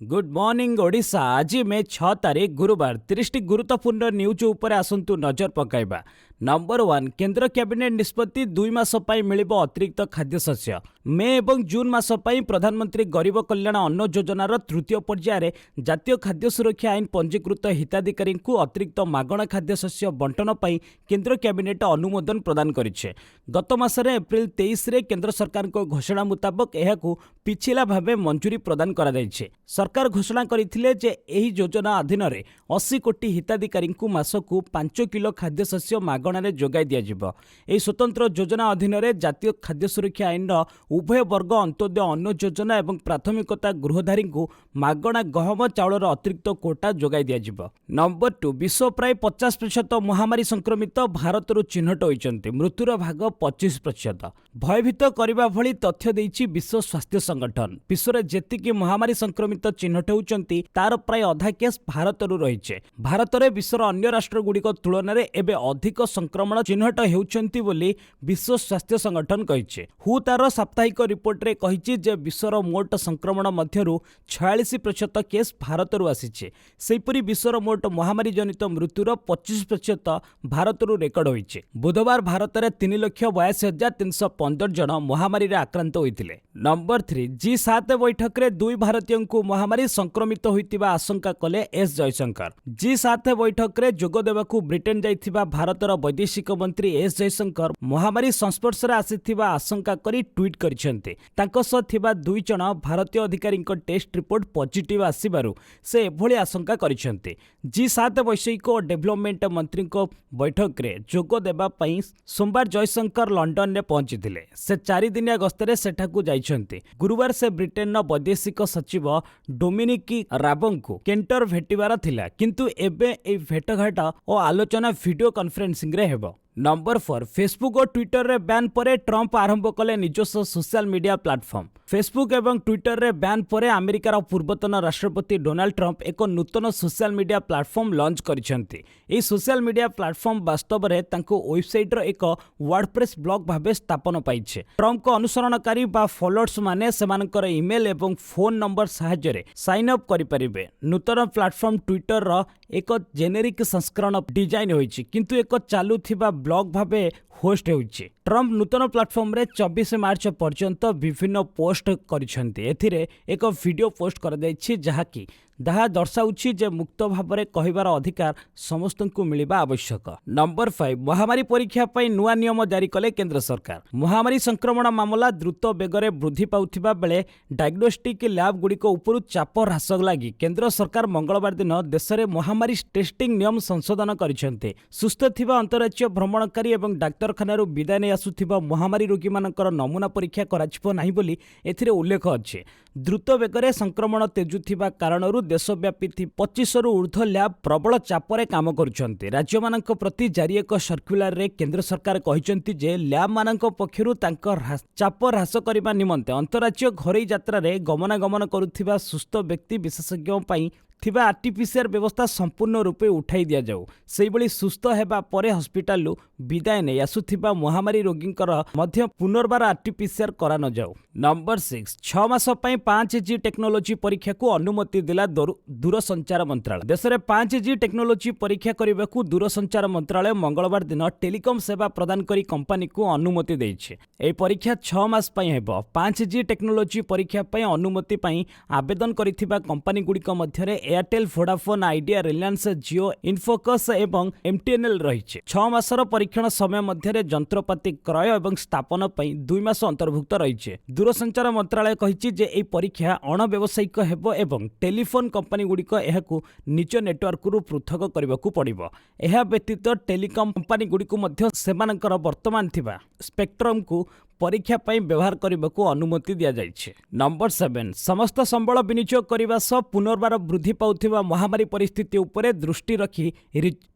Good morning Odisha. आज मे 6 तारीख गुरुवार 30 गुरुत्वपूर्ण न्यूज उपर आसंतु नजर पकाइबा। नंबर 1, केंद्र कैबिनेट निष्पत्ति 2 मास पई मिलिबो अतिरिक्त खाद्यशस्य। मे एवं जून मास पई प्रधानमंत्री गरीब कल्याण अन्न योजनार तृतीय पर्यायर जातीय खाद्य सुरक्षा आईन पंजीकृत हिताधिकारी को अतिरिक्त मागणा खाद्यशस्य बंटन पई केंद्र कैबिनेट अनुमोदन प्रदान करिछे। गत मासरे एप्रिल 23 रे केंद्र सरकार को घोषणा मुताबक एहाकू पिछिला भावे मंजूरी प्रदान करा जायछे। सरकार घोषणा करथिले जे एही योजना अधीन रे 80 कोटी हिताधिकारी को मासकू 5 किलो खाद्यशस्य मागणारे जोगाई दिया जिवो। एही स्वतंत्र योजना अधीन रे जातीय खाद्य सुरक्षा आईन उभय वर्ग अंत्योदय अन्न योजना एवं प्राथमिकता गृहधारी को मागणा गहम चाउलर अतिरिक्त कोटा जोगाई दिया जिवो। नंबर 2, विश्व प्राय 50% महामारी संक्रमित भारत चिन्हट होइचंती। मृत्युर भाग 25%। भयभीत करबा भली तथ्य देइछि विश्व स्वास्थ्य संगठन। विश्व रे जेतिकी महामारी संक्रमित चिन्हट होउचंती तार प्राय अधा केस भारत रहिछे। भारत रे विश्वर अन्य राष्ट्र गुड़िक तुलन में एबे अधिक संक्रमण चिन्हट हेउचंती बोली विश्व स्वास्थ्य संगठन कहिछे। हु तार साप्ताहिक रिपोर्ट रे कहिछि जे विश्वर मोट संक्रमण मध्यरु 46% केस भारत आसीछे। सेहिपरि विश्वर मोट महामारी जनित मृत्युर 25% भारत रेकर्ड होइछे। बुधवार भारत रे 3,82,315 जन महामारी रे आक्रांत होइथिले। नंबर 3, G7 बैठक रे दुई भारतीय को महामारी संक्रमित होइतिबा आशंका कले एस जयशंकर। G7 बैठक रे जोग देबाकू ब्रिटेन जाइथिबा भारतर वैदेशिक मंत्री एस जयशंकर महामारी संस्पर्श रे आसीथिबा आशंका करी ट्वीट करिसेंते। तांको सह थिबा दुई जण भारतीय अधिकारी टेस्ट रिपोर्ट पॉजिटिव आसीबारु से एभली आशंका करिसेंते। G7 वैश्विक और डेवलपमेंट मंत्री को बैठक रे जोग देबा पई सोमवार जयशंकर लंडन ने पहुंचीथिले। से 4 दिनिया गस्तरे सेठाकू जाइछंते। गुरुवार से ब्रिटेन वैदेशिक सचिव डोमिनिक राबंग को केंटर भेटिबार थिला, किंतु एबे ए भेटघाट और आलोचना वीडियो कॉन्फ्रेंसिंग रे हेबो। नंबर 4, फेसबुक और ट्विटर रे बैन परे ट्रंप आरंभ कले निजस्व सोशल मीडिया प्लेटफॉर्म। फेसबुक एवं ट्विटर रे बैन परे अमेरिकार पूर्वतन राष्ट्रपति डोनाल्ड ट्रंप एक नूतन सोशल मीडिया प्लेटफॉर्म लॉन्च करिसेंती। ए सोशल मीडिया प्लेटफॉर्म वास्तव में तांको वेबसाइट रो एक वर्डप्रेस ब्लॉग भाबे स्थापन पाइछे। ट्रंप को अनुसरणकारी बा फॉलोअर्स माने सेमानकर ईमेल एवं फोन नंबर सहायता रे साइन अप करि परिबे। नूतन प्लेटफॉर्म ट्विटर रो एक जेनेरिक संस्करण डिजाइन होइछि, किंतु एक चालुथिबा ब्लॉग भाबे होस्ट होइछि। ट्रंप नूतन प्लेटफॉर्म रे 24 मार्च पर्यंत विभिन्न पोस्ट करिसेंती। एथिरे एक वीडियो पोस्ट कर दैछि जहाकी दाहा दर्शाउछि जे मुक्त भाବରେ कहिबार अधिकार समस्त को मिलिबा आवश्यक। नंबर 5, महामारी परीक्षा पई नुआ नियम जारी कले केंद्र सरकार। महामारी संक्रमण मामला द्रुत बेगरे वृद्धि पाउथिबा बेले डायग्नोस्टिक लैब गुड़िक उपरु चाप ह्रास लागि केंद्र सरकार मंगलवार दिन देश में महामारी टेस्टिंग नियम संशोधन करिसेंते। सुस्थ थिबा अंतरराज्य भ्रमणकारी एवं डाक्तरखाना विदाय नै आसुथिबा महामारी रोगी मानकर नमूना परीक्षा कराजिबो नाही बोली एथिरे उल्लेख अछि। द्रुत बेगरे संक्रमण तेजुथिबा कारणरू देशव्यापी 25 रु ऊर्ध्व लैब प्रबल चापरे काम करुछन्ते। राज्य मानक प्रति जारी एक सर्कुलर रे केंद्र सरकार कहिसंती जे लैब मानक पक्षरु तांकर चाप ह्रास करिबा निमंते अंतरराज्य घरोई यात्रा रे गमनागमन करुथिबा सुस्थ व्यक्ति विशेषज्ञ पई थिबा आरटीपीसीआर व्यवस्था संपूर्ण रूपे उठाई दिया जाऊ। सेहिबळी सुस्थ हेबा परे हॉस्पिटल विदाय नै आसुथिबा महामारी रोगींकर मध्य पुनर्बार आरटीपीसीआर करा न जाऊ। नंबर 6, 6 मास पई 5G टेक्नोलोजी परीक्षा को अनुमति दिला दूरसंचार मंत्रालय। देश में 5G टेक्नोलोजी परीक्षा करने को दूरसंचार मंत्रालय मंगलवार दिन टेलीकॉम सेवा प्रदान करी कंपनी को अनुमति देइछे। ए परीक्षा 6 मास पई हेबो। 5G टेक्नोलोजी परीक्षा पई अनुमति पई आवेदन करिथिबा कंपनी गुड़िक मध्यरे एयरटेल, वोडाफोन, आइडिया, रिलायंस, जियो, इनफोकस एवं एमटीएनएल रहिछे। 6 मासर परीक्षण समय मध्यरे जंत्रपाति क्रय एवं स्थापन पई 2 मास अंतर्भुक्त रहिछे। दूरसंचार मंत्रालय कहिछि जे एई परीक्षा अणव्यवसायिक हेबो एवं टेलीफोन कंपनी गुड़िक एहाकू निज नेटवर्क रु पृथक करबाकू पड़िबो। एहा व्यतीत टेलीकॉम कंपनी गुड़िक मध्य सेमानकर वर्तमान थिबा स्पेक्ट्रम को परीक्षा पई व्यवहार करबाकू अनुमति दिया जाइछे। नंबर 7, समस्त संबल विनियोग करबा सह पुनर्बार वृद्धि पाउथिबा महामारी परिस्थिति उपरे दृष्टि रखी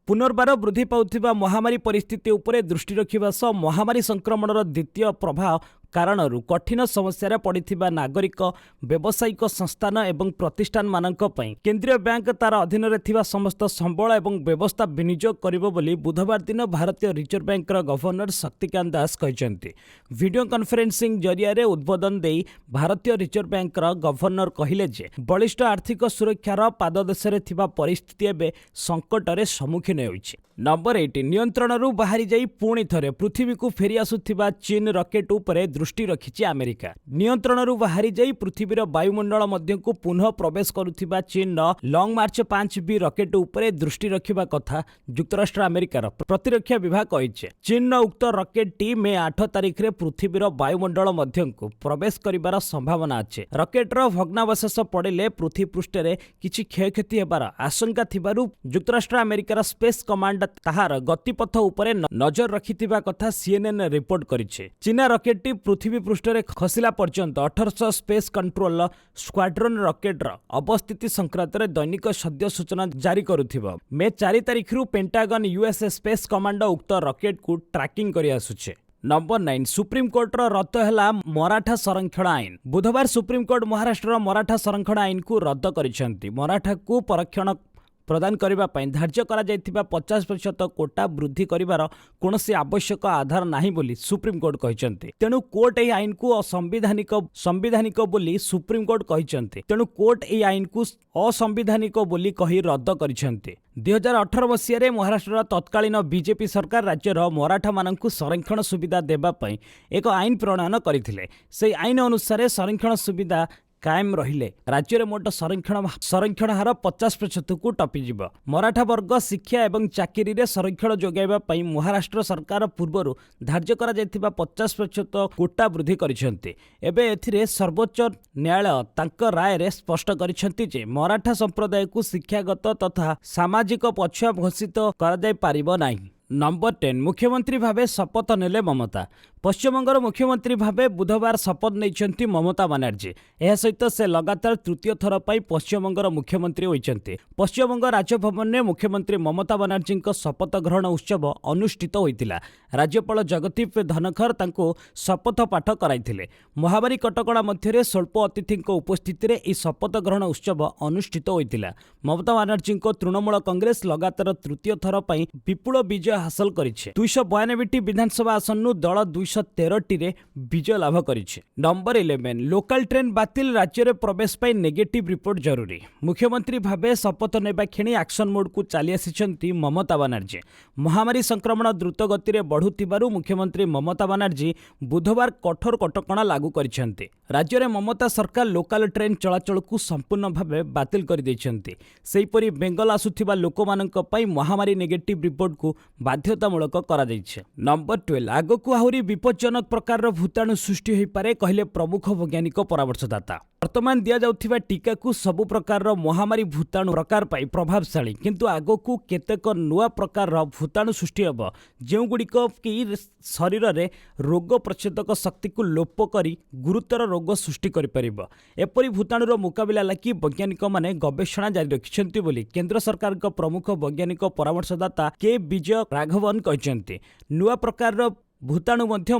पुनर्बार वृद्धि पाउथिबा महामारी परिस्थिति उपरे दृष्टि रखिबा सह महामारी संक्रमणर द्वितीय प्रभाव कारणरू कठिन समस्या पड़िथिबा नागरिक व्यावसायिक संस्थान एवं प्रतिष्ठान मानक पई केंद्रीय बैंक तार अधीन रे थिबा समस्त संबल एवं व्यवस्था विनियोग करिबो बोली बुधवार दिन भारतीय reserve bank governor Shaktikanta Das कहिसेंती। Video conferencing जरिया रे उद्बोधन देई भारतीय रिजर्व बैंक गवर्नर कहिले जे बलिष्ठ आर्थिक सुरक्षार पाददेश रे थिबा परिस्थिति एबे संकट रे सम्मुखीन होइछि। नंबर 8 नियंत्रणरू बाहरी जाई पुणी थरे पृथ्वी को फेरी आसुथिबा चीन रॉकेट उपरे दृष्टि रखिछि अमेरिका। नियंत्रणरू बाहरी जाई पृथ्वीर वायुमंडल मध्य को पुनः प्रवेश करुथिबा चीन लॉन्ग मार्च 5B रॉकेट उपरे दृष्टि रखिबा कथा युक्तराष्ट्र अमेरिकार प्रतिरक्षा विभाग कहिछि। चीन उक्त रॉकेट टी मे 8 तारिख रे पृथ्वीर वायुमंडल मध्य को प्रवेश करिबार संभावना अछि। रॉकेटर भग्नावशेष पड़िले पृथ्वी पृष्ठ रे किछि क्षयक्षति हेबार आशंका थिबारु युक्तराष्ट्र अमेरिकार स्पेस कमांड ताहार गतिपथ उपरे नजर रखिथिबा कथा CNN रिपोर्ट करिछि। चीना रॉकेटटी पृथ्वी पृष्ठ रे खसिला पर्यंत 1800 स्पेस कंट्रोल स्क्वाड्रन रॉकेटर अवस्थिति संक्रांत रे दैनिक सद्य सूचना जारी करुथिबो। मे 4 तारिख रु पेंटागन US स्पेस कमांड उक्त रॉकेट को ट्रैकिंग करि आसुछि। नंबर 9 सुप्रीम कोर्ट रद्द है मराठा संरक्षण आईन। बुधवार सुप्रीम कोर्ट महाराष्ट्र मराठा संरक्षण आईन को रद्द करिसेंती। मराठा को परक्षण प्रदान करबा पई धार्य करा जायथिबा 50% कोटा वृद्धि करिवार कोनोसी आवश्यक आधार नाही बोली सुप्रीम कोर्ट कहिसंती। तेणु कोर्ट एही आईन को असंविधानिक बोली सुप्रीम कोर्ट कहिसंती। तेणु कोर्ट एही आईन को असंविधानिक बोली कहि रद्द करिसंती। 2018 मसीह महाराष्ट्र तत्कालीन बीजेपी सरकार राज्यर मराठा मानकु संरक्षण सुविधा देबा पई एक आईन प्रणयन करथिले। से आईन अनुसार संरक्षण सुविधा कायम रहिले राज्य में मोट संरक्षण हार 50% को टपिजिब। मराठा वर्ग शिक्षा एवं चाकरी रे संरक्षण जोगाइबा पई महाराष्ट्र सरकार पूर्व धार्य करा जायथिबा 50% कोटा वृद्धि करिसेंती। एबे एथिरे सर्वोच्च न्यायालय तांक राय रे स्पष्ट करिसेंती जे मराठा संप्रदाय को शिक्षागत तथा सामाजिक पछुआ घोषित करा जाय पारिबो नाही। नंबर 10 मुख्यमंत्री भावे शपथ नेले ममता। पश्चिमबंगर मुख्यमंत्री भावे बुधवार शपथ नहीं ममता बनर्जी। यह सहित से लगातार तृतीय थर पर पश्चिमबंगर मुख्यमंत्री होइछन्ति। पश्चिमबंग राजभवन में मुख्यमंत्री ममता बनर्जी शपथ ग्रहण उत्सव अनुष्ठित होइतिला। राज्यपाल जगदीप धनखर तांको शपथ पाठ कराइथिले। महामारी कटकणा मध्य स्वल्प अतिथि उपस्थिति में यह शपथ ग्रहण उत्सव अनुष्ठित होइतिला। ममता बनर्जी तृणमूल कांग्रेस लगातार तृतीय थर पर विपुल विजय हासिल करिछे। 292 विधानसभा आसन दल 213 रे विजय लाभ करिछे। नंबर 11 लोकल ट्रेन बातिल राज्य में प्रवेश पाई नेगेटिव रिपोर्ट जरूरी। मुख्यमंत्री भावे शपथ नेबा खेणी एक्शन मोड को चली आसिछन्ती ममता बनर्जी। महामारी संक्रमण द्रुत गति में बढ़ुथिबारु मुख्यमंत्री ममता बनर्जी बुधवार कठोर कटकणा लागू करिछन्ती। राज्य में ममता सरकार लोकल ट्रेन चलाचल को संपूर्ण भावे बातिल कर दैछन्ती। सेहीपरि बेंगल आसुथिबा लोकमाननक पई महामारी नेगेटिव रिपोर्ट को बाध्यतामूलक करा जाइछे। नंबर 12 आगको आहुरी विपज्जनक प्रकार भूताणु सृष्टि होई पारे कहले प्रमुख वैज्ञानिक परामर्शदाता। वर्तमान दिया जाउथिबा टीका को सबु प्रकार महामारी भूताणु प्रकार पाई प्रभावशाली, किंतु आगको केतेक नुआ प्रकार भूताणु सृष्टि हेब जेउ गुड़िक कि शरीर रे रोग प्रतिरोधक शक्ति को लोप करी गुरुतर रोग सृष्टि करि परिबो। एपरि भूताणुर मुकाबिला लागि वैज्ञानिक माने गवेषणा जारी रखिछन्ति बोली केंद्र सरकार का प्रमुख वैज्ञानिक परामर्शदाता के विजय राघवन कहते। नुआ प्रकार भूताणु मध्य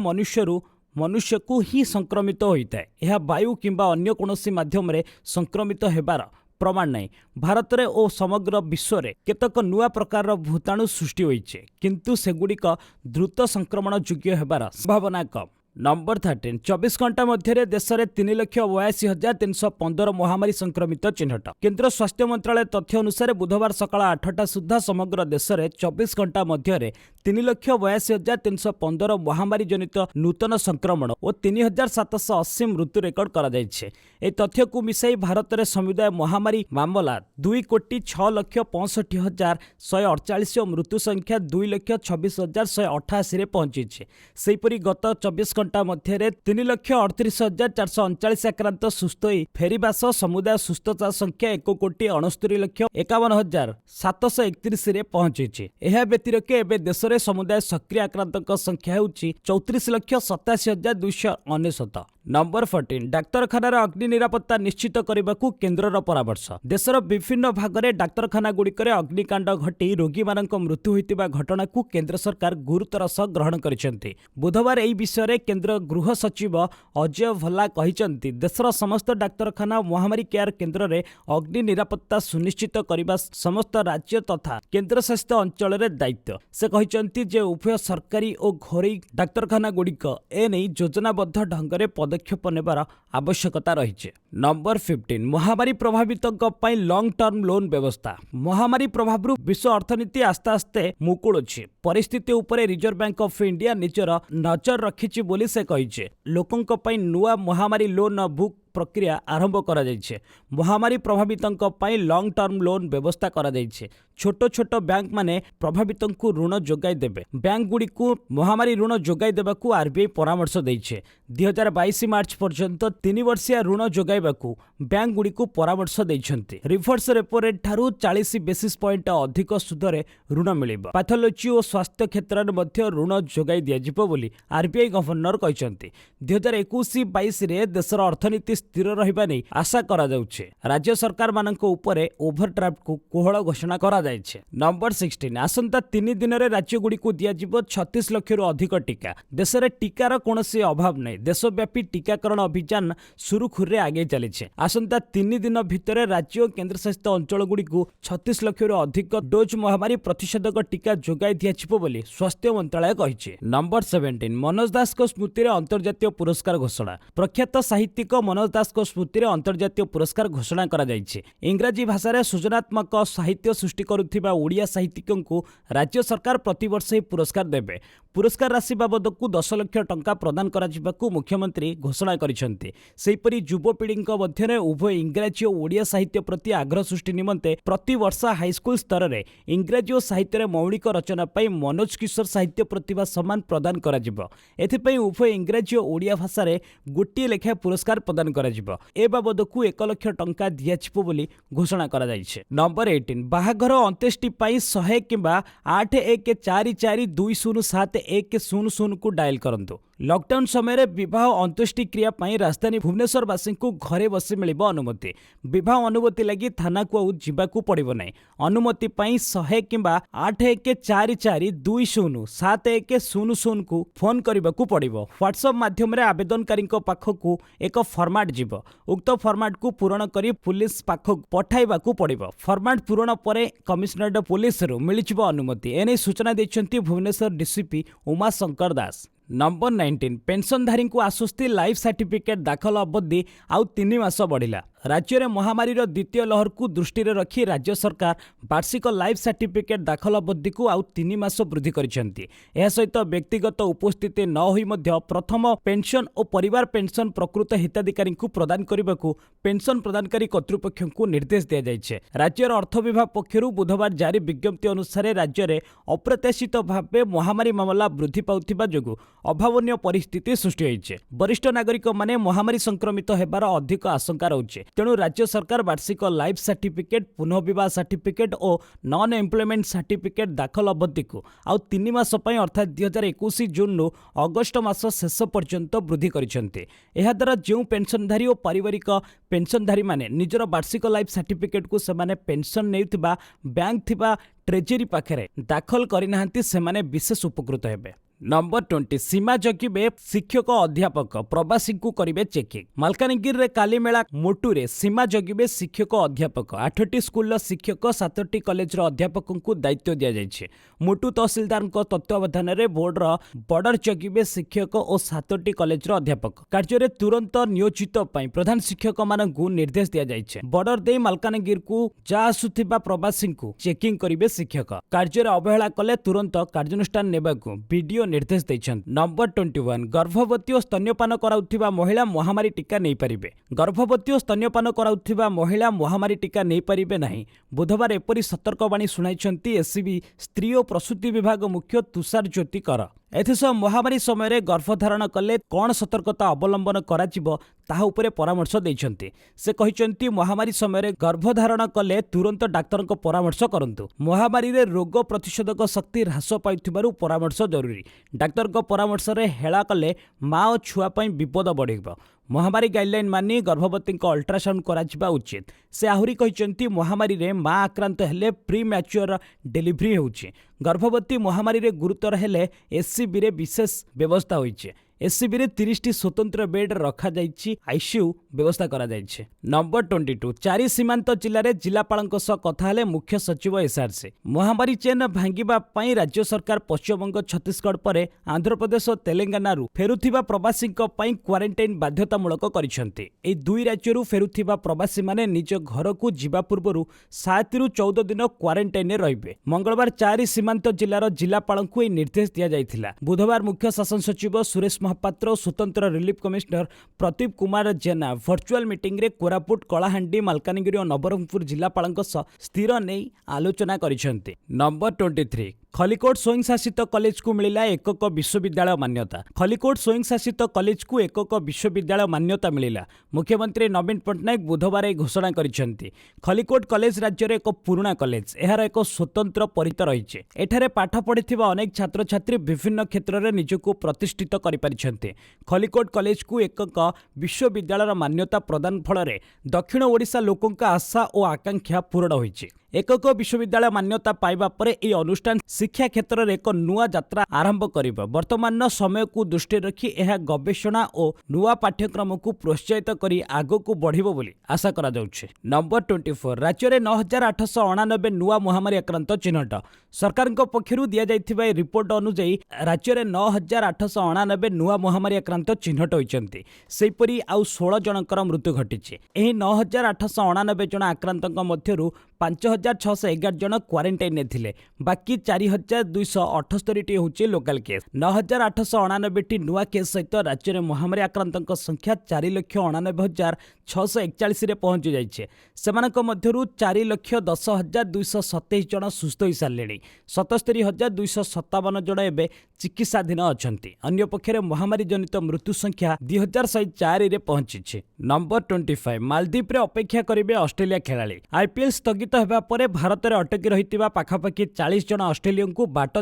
मनुष्य को ही संक्रमित होता है। यह वायु किंबा अन्य कोनोसी माध्यम रे संक्रमित हेबार प्रमाण नहीं। भारत रे ओ समग्र विश्व रे केतक नुआ प्रकार भूताणु सृष्टि होइछे, किंतु सेगुड़िक द्रुत संक्रमण योग्य हेबार संभावना कम। नंबर 13 24 घंटा मध्य देश में 3,82,315 महामारी संक्रमित चिन्हट। केंद्र स्वास्थ्य मंत्रालय तथ्य अनुसार बुधवार सकाळ 8टा सुधा समग्र देश में 24 घंटा मध्य 3,82,315 महामारी जनित नूतन संक्रमण और 3,780 मृत्यु रेकर्ड करा जायछे। ए तथ्य को मिसाई भारत में समुदाय महामारी मामला 2,06,65,148 और मृत्यु संख्या 2,26,188 रे पहुंची। सेहीपरि गत 24 घंटा मध्य 3,38,439 आक्रांत सुस्थ होई फेरिबा सह समुदाय सुस्थता संख्या 1,51,61,731 रे पहुंची। यह व्यतिरिक्त एवं देश में समुदाय सक्रिय आक्रांत संख्या होउची 34,87,299। नंबर 14 डाक्तरखानार अग्नि निरापत्ता निश्चित करने केन्द्रर परामर्श। देशर विभिन्न भागरे डाक्तरखाना गुड़िकरे अग्निकांड घटी रोगी मानक मृत्यु होइतिबा घटना को केंद्र सरकार गुरुतर सह ग्रहण करिसेंति। बुधवार एही विषय रे केंद्र गृह सचिव अजय भल्ला कहिसेंति देशर समस्त डाक्तरखाना महामारी केयर केन्द्र रे अग्नि निरापत्ता सुनिश्चित करने समस्त राज्य तथा केंद्र शासित अंचल रे दायित्व। से कहिसेंति जे उभय सरकारी और घरोई डाक्तरखाना गुड़िक एने योजनाबद्ध ढंग से पदक्षेप नेबार आवश्यकता रही। नंबर 15 महामारी प्रभावितों पई लॉन्ग टर्म लोन व्यवस्था। महामारी प्रभाव विश्व अर्थनीति आस्ते आस्ते मुकुलुछि। परिस्थिति उपरे रिजर्व बैंक ऑफ इंडिया निजर नजर रखिछि बोली से कहिছে। लोकंक पई नुआ महामारी लोन बुक प्रक्रिया आरंभ करा जाइछे। महामारी प्रभावितों पई लॉन्ग टर्म लोन व्यवस्था करा जाइछे। छोट छोट बैंक माने प्रभावितों को ऋण जोगाई देबे। बैंक गुडी को महामारी ऋण जोगाई देबाकू आरबीआई परामर्श दैछे। 2022 मार्च पर्यंत 3 वर्षिया ऋण जोगाइबाकू बैंक गुडी को परामर्श दैछन्ति। रिवर्स रेपो रेट ठारू 40 बेसिस पॉइंट अधिक सुधरे ऋण मिलिबो। पैथोलॉजी और स्वास्थ्य क्षेत्र में मध्य ऋण जोगाई दिया जिवो बोली आरबीआई गवर्नर कहिसन्ति। 2021-22 रे देशर अर्थनीति स्थिर रहिबा नै आशा करा जाउछे। राज्य सरकार मानक उपरे ओवरड्राफ्ट को कोहळ घोषणा करा जाइछे। नंबर 16 आसंता 3 दिन रे राज्य गुडी को दिया जिवो 36 लाख रु अधिक टीका। देश रे टीकार कोनोसी अभाव नै। देशव्यापी टीकाकरण अभियान सुरुखुरे आगे चलीछे। आसंता 3 दिन भितर राज्य और केंद्र शासित अंचल गुडी को 36 लाख रु अधिक डोज महामारी प्रतिषेधक टीका जोगाई दिया जिवो बोली स्वास्थ्य मंत्रालय कहिछे। नंबर 17 मनोज दास को स्मृति रे अंतर्जातीय पुरस्कार घोषणा। प्रख्यात साहित्यिक मनोज दास को स्मृति रे अंतर्जातीय पुरस्कार घोषणा करा जाइछे। इंग्राजी भाषा रे सृजनात्मक साहित्य सृष्टि करुथिबा ओडिया साहित्यिकों को राज्य सरकार प्रतिवर्ष ही पुरस्कार देबे। पुरस्कार राशि बाबद को 10 लाख टंका प्रदान करा जिबाकू मुख्यमंत्री घोषणा करिसेंति। सेहिपरि युवपीढ़ी मध्य उभय इंग्राजी और ओडिया साहित्य प्रति आग्रह सृष्टि निमंते प्रति वर्ष हाईस्कूल स्तर में इंग्राजी और साहित्य रे मौलिक रचना पाई मनोज किशोर साहित्य प्रतिभा सम्मान प्रदान करा जिवो। एथिपई उभय इंग्राजी और ओडिया भाषा रे गोटिए लेखा पुरस्कार प्रदान करा जिवो। ए बाबद को 1 लाख टंका दिया जिवो बोली घोषणा करा जाइछे। नंबर 18 बाहाघर अंत्येष्टि पाई 100 किंबा 8144207100 को डायल करंतु। लॉकडाउन समय विवाह अंत्येष्टि क्रिया पाई राजधानी भुवनेश्वरवासी को घरे बसी मिलिबो अनुमति। विवाह अनुमति लगी थाना को आउ जिबाकू पड़िबो नै। अनुमति पाई 100 किंबा 8144207100 को फोन करबाकू पड़िबो। व्हाट्सएप माध्यम रे आवेदनकारी पाखकू एक फॉर्मेट जिवो। उक्त फॉर्मेट को पूरण करी पुलिस पाखक पठाइबाकू पड़िबो। फॉर्मेट पूरण परे कमिश्नरेट पुलिस रु मिलिजिबो अनुमति। एने सूचना दैछन्ती भुवनेश्वर डीसीपी उमा शंकर दास। नंबर 19 पेंशनधारी को आश्वस्ति लाइफ सर्टिफिकेट दाखल अवधि आउ 3 मास बढ़िला। राज्य में महामारी द्वितीय लहर को दृष्टि रखी राज्य सरकार वार्षिक लाइफ सर्टिफिकेट दाखल अवधि को आउ 3 मास वृद्धि करिसेंति। एहा सहित व्यक्तिगत उपस्थिति न होई मध्य प्रथम पेंशन और परिवार पेंशन प्रकृत हिताधिकारी को प्रदान करने को पेंशन प्रदानकारी कर्तृपक्ष को निर्देश दिया जाइछे। राज्यर अर्थ विभाग पक्षरु बुधवार जारी विज्ञप्ति अनुसार राज्य में अप्रत्याशित भाव महामारी मामला वृद्धि पाउथिबा जोगु अभावनीय परिस्थिति सृष्टि होइछे। वरिष्ठ नागरिक माने महामारी संक्रमित हेबार अधिक आशंका रहुछे। तेणु राज्य सरकार वार्षिक लाइफ सर्टिफिकेट पुनः विवाह सर्टिफिकेट और नॉन एम्प्लॉयमेंट सर्टिफिकेट दाखल अवधि को आउ 3 मास पई अर्थात 2021 जून नु अगस्त मास शेष पर्यंत वृद्धि करिसेंते। एहा द्वारा जो पेंशनधारी और पारिवारिक पेंशनधारी माने निजर वार्षिक लाइफ सर्टिफिकेट को सेमाने पेंशन नेउथिबा बैंक थिबा ट्रेजरी पाखरे दाखल करिनाहांती सेमाने विशेष उपकृत हेबे। नंबर 20 सीमा जगिबे शिक्षक अध्यापक प्रवासी को करिबे चेकिंग। मालकानगिरी रे कालीमेला मोटू रे सीमा जगिबे शिक्षक अध्यापक 8टी स्कूल शिक्षक 7टी कॉलेज अध्यापक को दायित्व दिया जाइछे। मोटू तहसीलदार तत्वावधान रे बॉर्डर जगिबे शिक्षक और 7टी कॉलेज अध्यापक कार्य रे तुरंत नियोजित पई प्रधान शिक्षक मानकु निर्देश दिया जाइछे। बॉर्डर दे मालकानगिरी को जा आसुथिबा प्रवासी को चेकिंग करिबे शिक्षक। कार्य रे अवहेला कले तुरंत कार्यानुष्ठान नेबाकु वीडियो निर्देश दैछन्ति। नंबर 21 गर्भवती और स्तन्यपान कराउथिबा महिला महामारी टीका नहीं पारिबे। गर्भवती और स्तन्यपान कराउथिबा महिला महामारी टीका नहीं पारिबे नहीं। बुधवार एपरि सतर्कवाणी सुनाइछन्ति एससीबी स्त्री और प्रसूति विभाग मुख्य तुषार ज्योति कर। एथिसह महामारी समय गर्भधारण कले कौन सतर्कता अवलंबन कराजिबो ताहा उपरे परामर्श दैछन्ति। से कहिछन्ति महामारी समय गर्भधारण कले तुरंत डाक्तर परामर्श करंतु। महामारी रे रोग प्रतिषेधक शक्ति ह्रास पाइथिबारु परामर्श जरूरी। डाक्तर परामर्श रे हेला कले माँ और छुआ पई विपद बढ़िबो। महामारी गाइडलाइन मानि गर्भवती अल्ट्रासाउंड करा उचित। से आहुरी कहिसेंती महामारी रे मां आक्रांत हेले प्री मैच्योर डेलीवरी होउछि। गर्भवती महामारी रे गुरुतर हेले एससीबी रे विशेष व्यवस्था होइछि। एससीबी रे 30टी स्वतंत्र बेड रखा जाइछि। आईसीयू व्यवस्था करा जाइछि। नंबर 22 चारि सीमांत जिले में जिलापालଙ୍କ सह कथा हेले मुख्य सचिव एसआरसी। महामारी चेन भांगिबा पई राज्य सरकार पश्चिमबंग छत्तीसगढ़ पर आंध्र प्रदेश और तेलंगाना फेरुथिबा प्रवासी क्वारंटाइन बाध्यतामूलक करिसेंती। ए दुई राज्यरू फेरुथिबा प्रवासी माने निज घर को जीवा पूर्व 7 ରୁ 14 दिन क्वारंटाइन रे रहिबे। मंगलवार चारि सीमांत जिलार जिलापालଙ୍କୁ ए निर्देश दिया जाइथिला। बुधवार मुख्य शासन सचिव सुरेश महापात्र और स्वतंत्र रिलीफ कमिश्नर प्रदीप कुमार जेना वर्चुआल मीटिंग रे कोरापुट कलाहांडी मालकानगिरी और नवरंगपुर जिलापालଙ୍କ सह स्थिर नहीं आलोचना करिसेंती। नंबर 23 खलिकोट स्वयंशासित कॉलेज को मिला एकक विश्वविद्यालय मान्यता। खलिकोट स्वयंशासित कॉलेज को एकक विश्वविद्यालय मान्यता मिला। मुख्यमंत्री नवीन पट्टनायक बुधवार घोषणा करिसेंती। खलिकोट कॉलेज राज्य एक पुराना कॉलेज। एहार एक स्वतंत्र परित रही। एठारे पाठ पढ़िथिबा अनेक छात्र छात्री विभिन्न क्षेत्र में निजको प्रतिष्ठित करि परिछन्ते। खलिकोट कॉलेज को एकक विश्वविद्यालय मान्यता प्रदान फल दक्षिण ओडिशा लोकों आशा और आकांक्षा पूर्ण होइछि। एकक विश्वविद्यालय मान्यता पाइबा परे ए अनुष्ठान शिक्षा क्षेत्र में एक नुआ यात्रा आरंभ करिबो। वर्तमान समय को दृष्टि रखी यह गवेषणा और नुआ पाठ्यक्रम को प्रोत्साहित करी आगो को बढ़िबो बोली आशा करा जाउछि। नंबर 24 राज्य में 9889 नुआ महामारी आक्रांत चिन्हट। सरकार पक्षरु दिया जाइथिबा रिपोर्ट अनुसार राज्य में 9889 नुआ महामारी आक्रांत चिन्हट होइचंती। सेहिपरि आउ 16 जनकर मृत्यु घटिछि। एही 9889 जन आक्रांतक मध्यरु 5611 जन क्वारंटाइन थे। बाकी 4278 होची लोकल केस। 9889 नुआ केस सहित राज्य में महामारी आक्रांतक संख्या 4,99,641 रे पहुंची जाइछे। सेमानक मध्यरु 4,10,227 जन सुस्थ होई सारलेनी। 77,257 जन एबे चिकित्साधीन अछंती। अन्य पक्षरे महामारी जनित मृत्यु संख्या 2,104 रे पहुंची। नंबर 25 मालदीप रे अपेक्षा करिवे ऑस्ट्रेलिया खेलाड़ी। आईपीएल स्थगित हेबा परे भारत में अटकी रहितिबा पाखापाखि 40 जन ऑस्ट्रेलिया को बाट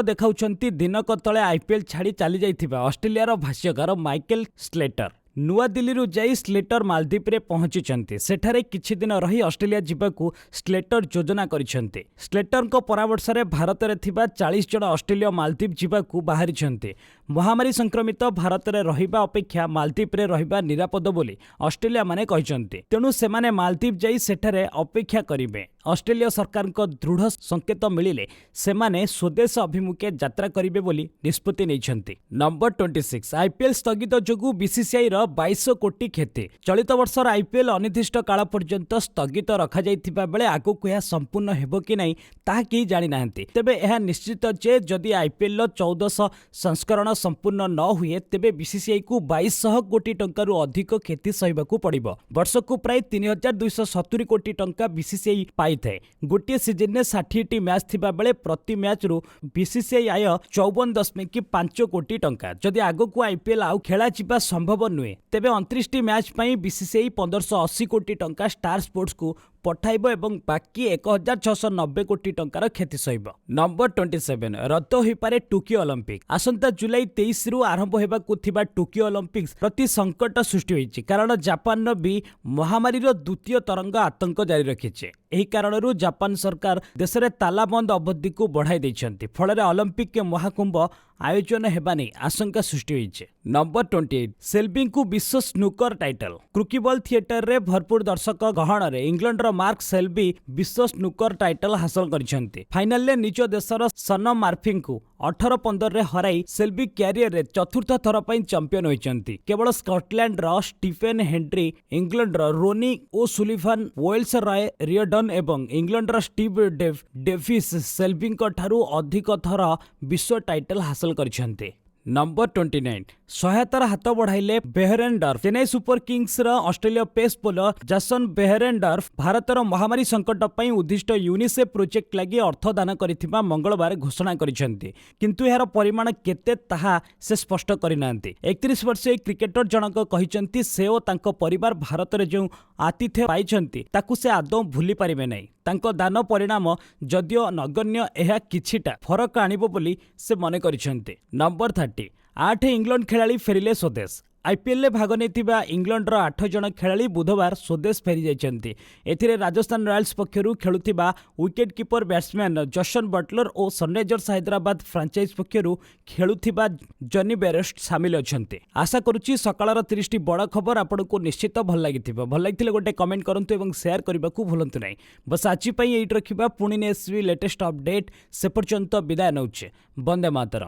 देखाउछंती। दिनक तले आईपीएल छाड़ी चली जाइथिबा ऑस्ट्रेलियार भाष्यकार माइकल स्लेटर। नुआ दिल्ली जाई स्लेटर मालदीप रे पहुंची। सेठारे किछि दिन रही ऑस्ट्रेलिया जिबाकू स्लेटर योजना करिसेंती। स्लेटर को परामर्श रे भारत रे थिबा 40 जन ऑस्ट्रेलिया मालदीप जिबाकू बाहरिसेंती। महामारी संक्रमित भारत में रहिबा अपेक्षा मालदीप रे रहिबा निरापद बोली ऑस्ट्रेलिया माने कहिसेंती। तेणु सेमाने मालदीप जाई सेठारे अपेक्षा करिवे। ऑस्ट्रेलिया सरकार को दृढ़ संकेत मिलिले सेमाने स्वदेश अभिमुखे यात्रा करिवे बोली निष्पत्ति नैछंती। नंबर 26 आईपीएल स्थगित जोगु बीसीसीआई रो 22 कोटी क्षति। चलित वर्षर आईपीएल अनिर्दिष्ट काल पर्यंत स्थगित रखा जाइथिबा बेले आगु यह संपूर्ण हेबो कि नहीं ताहा केही जानि नाहंती। तेबे यह निश्चित जे जदि आईपीएल 1400 संस्करण संपूर्ण न हुए तेबे बीसीसीआई को 2200 कोटी टंकारु अधिक क्षति सहिबाकू पड़िबो। वर्षकू प्राय 3270 कोटी टंका बीसीसीआई पाइथाए। गोटे सीजन में 60टी मैच थिबा बेले प्रति मैच रु बीसीसीआई आय 54.5 कोटी टंका। जदि आगकू आईपीएल आउ खेला जिबा संभव नुहे तेबे 29टी मैच पई बीसीसीआई 1580 कोटी टंका स्टार स्पोर्ट्स को पठाइबो एवं बाकी 1690 कोटी टंकार क्षति सहिबो। नंबर 27 रद्द होई पारे टोकियो ओलंपिक। आसंता जुलाई 23 रु आरंभ हेबाकू थिबा टोकियो ओलंपिक्स प्रति संकट सृष्टि होईछि। कारण जापान भी महामारी रो द्वितीय तरंग आतंक जारी रखिছে। एही कारणरू जापान सरकार देश में तालाबंद अवधि को बढ़ाई दैछंती। फल ओलंपिक के महाकुंभ आयोजन हेबा नै आशंका सृष्टि होईছে। नंबर 28 सेल्बी को विश्व स्नूकर टाइटल। क्रुकीबल थिएटर रे भरपूर दर्शक गहन रे इंग्लैंड रो मार्क सेल्बी विश्व स्नूकर टाइटल हासिल करिसेंती। फाइनल रे निज देशर सन मार्फिन को 18-15 रे हराई सेल्बी कैरियर रे चतुर्थ थर पई चैंपियन होइचंती। केवल स्कॉटलैंड रो स्टीफेन हेनरी, इंग्लैंड रो रोनी ओ सुलिभान, वेल्स रॉय रियडन एवं इंग्लैंड रो स्टीव डेविस सेल्बी ठारू अधिक थर विश्व टाइटल हासिल करिसेंती। नंबर 29 सहायतार हाथ बढ़ाइले Behrendorff. Chennai Super Kings Australia pace bowler Jason Behrendorff भारतर महामारी संकट पर उद्दिष्ट यूनिसेफ प्रोजेक्ट लगी अर्थ दान करिथिबा मंगलवार घोषणा करिसेंती। किंतु यार परिमाण केते ताहा से स्पष्ट करिनांती। 31 वर्षीय क्रिकेटर जनक कहिसेंती से ओ तांको परिवार भारत रे जो आतिथ्य पाइछंती ताकू से आदौ भूली पारिबे नै। तांको दान परिणाम जदियो नगण्य एहा किछिटा फरक आनिबो बोली से मने करिसेंती। नंबर 30 8 इंग्लैंड खेलाड़ी फेरिले स्वदेश। आईपीएल ରେ भाग नेइथिबा इंग्लैंडर 8 जण खेलाड़ी बुधवार स्वदेश फेरी जाइछन्ति। एथिरे राजस्थान रॉयल्स पक्षरु खेलुथिबा wicket keeper batsman Jason Buttler और सनराइजर्स हैदराबाद फ्रांचाइज पक्षरु खेलुथिबा जॉनी बेरेस्ट शामिल अछन्ति। आशा करूची सकाळर 30 टी बड़ खबर आपनको निश्चित भल लागिथिबो। भल लागिथिले गोटे कमेंट करंतु एवं शेयर करबाकू भूलंतु नाही। बस आज पई एइट रखिबा पुणी नेसबी लेटेस्ट अपडेट से पर्यंत विदाय नउचे। वंदे मातरम।